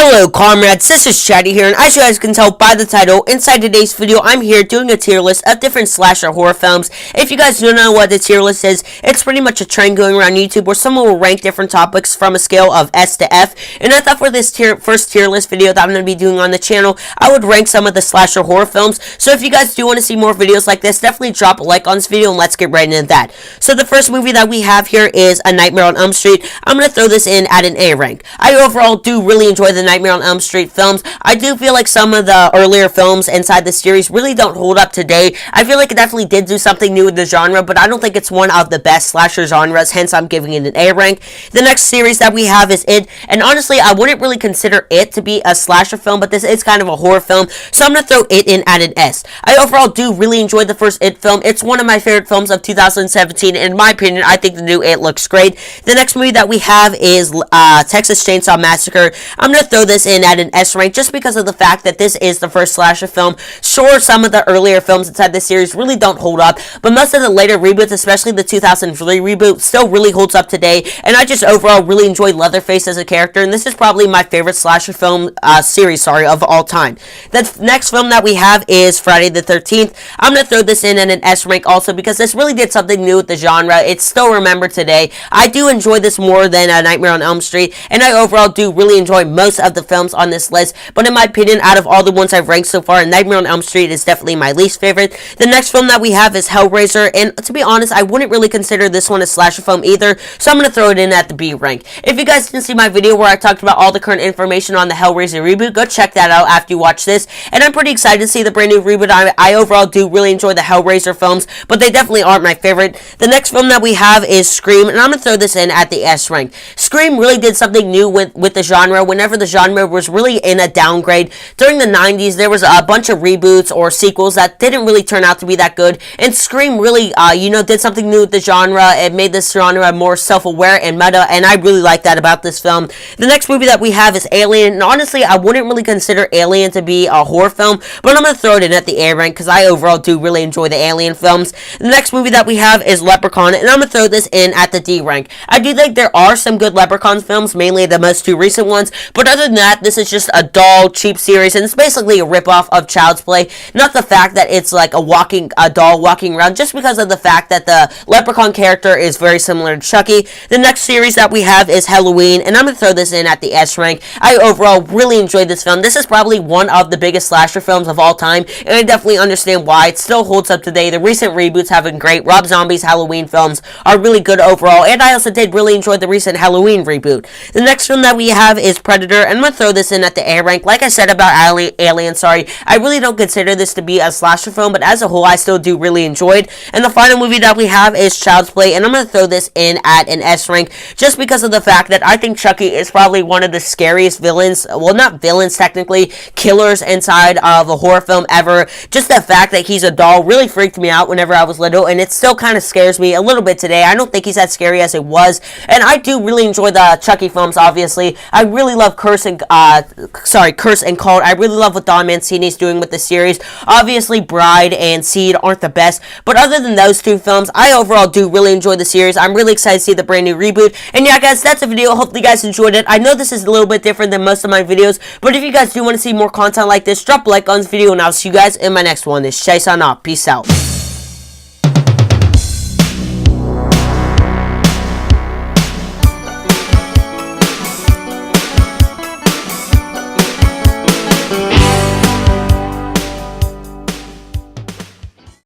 Hello comrades, this is Chatty here, and as you guys can tell by the title, inside today's video, I'm here doing a tier list of different slasher horror films. If you guys don't know what the tier list is, it's pretty much a trend going around YouTube where someone will rank different topics from a scale of S to F, and I thought for this first tier list video that I'm going to be doing on the channel, I would rank some of the slasher horror films. So if you guys do want to see more videos like this, definitely drop a like on this video, and let's get right into that. So the first movie that we have here is A Nightmare on Elm Street. I'm going to throw this in at an A rank. I overall do really enjoy the Nightmare on Elm Street films. I do feel like some of the earlier films inside the series really don't hold up today. I feel like it definitely did do something new with the genre, but I don't think it's one of the best slasher genres, hence I'm giving it an A rank. The next series that we have is It, and honestly, I wouldn't really consider It to be a slasher film, but this is kind of a horror film, so I'm going to throw It in at an S. I overall do really enjoy the first It film. It's one of my favorite films of 2017, and in my opinion, I think the new It looks great. The next movie that we have is Texas Chainsaw Massacre. I'm going to throw this in at an S rank just because of the fact that this is the first slasher film. Sure, some of the earlier films inside this series really don't hold up, but most of the later reboots, especially the 2003 reboot, still really holds up today, and I just overall really enjoy Leatherface as a character, and this is probably my favorite slasher film series of all time. The next film that we have is Friday the 13th. I'm going to throw this in at an S rank also because this really did something new with the genre. It's still remembered today. I do enjoy this more than Nightmare on Elm Street, and I overall do really enjoy most of the films on this list, but in my opinion, out of all the ones I've ranked so far, Nightmare on Elm Street is definitely my least favorite. The next film that we have is Hellraiser, and to be honest, I wouldn't really consider this one a slasher film either, so I'm going to throw it in at the B rank. If you guys didn't see my video where I talked about all the current information on the Hellraiser reboot, go check that out after you watch this, and I'm pretty excited to see the brand new reboot. I overall do really enjoy the Hellraiser films, but they definitely aren't my favorite. The next film that we have is Scream, and I'm going to throw this in at the S rank. Scream really did something new with the genre whenever the genre was really in a downgrade. During the 90s, there was a bunch of reboots or sequels that didn't really turn out to be that good, and Scream really, did something new with the genre. It made this genre more self-aware and meta, and I really like that about this film. The next movie that we have is Alien, and honestly, I wouldn't really consider Alien to be a horror film, but I'm going to throw it in at the A rank because I overall do really enjoy the Alien films. The next movie that we have is Leprechaun, and I'm going to throw this in at the D rank. I do think there are some good Leprechaun films, mainly the most two recent ones, but other than that, this is just a dull, cheap series, and it's basically a ripoff of Child's Play. Not the fact that it's like a doll walking around, just because of the fact that the Leprechaun character is very similar to Chucky. The next series that we have is Halloween, and I'm going to throw this in at the S rank. I overall really enjoyed this film. This is probably one of the biggest slasher films of all time, and I definitely understand why it still holds up today. The recent reboots have been great. Rob Zombie's Halloween films are really good overall, and I also did really enjoy the recent Halloween reboot. The next film that we have is Predator, and I'm going to throw this in at the A rank. Like I said about Alien, I really don't consider this to be a slasher film, but as a whole, I still do really enjoy it. And the final movie that we have is Child's Play, and I'm going to throw this in at an S rank, just because of the fact that I think Chucky is probably one of the scariest villains, well, not villains technically, killers inside of a horror film ever. Just the fact that he's a doll really freaked me out whenever I was little, and it still kind of scares me a little bit today. I don't think he's as scary as it was, and I do really enjoy the Chucky films, obviously. I really love Curse and Cult. I really love what Don Mancini's doing with the series. Obviously, Bride and Seed aren't the best, but other than those two films, I overall do really enjoy the series. I'm really excited to see the brand new reboot. And yeah, guys, that's the video. Hopefully, you guys enjoyed it. I know this is a little bit different than most of my videos, but if you guys do want to see more content like this, drop a like on this video, and I'll see you guys in my next one. This is Chase on off. Peace out.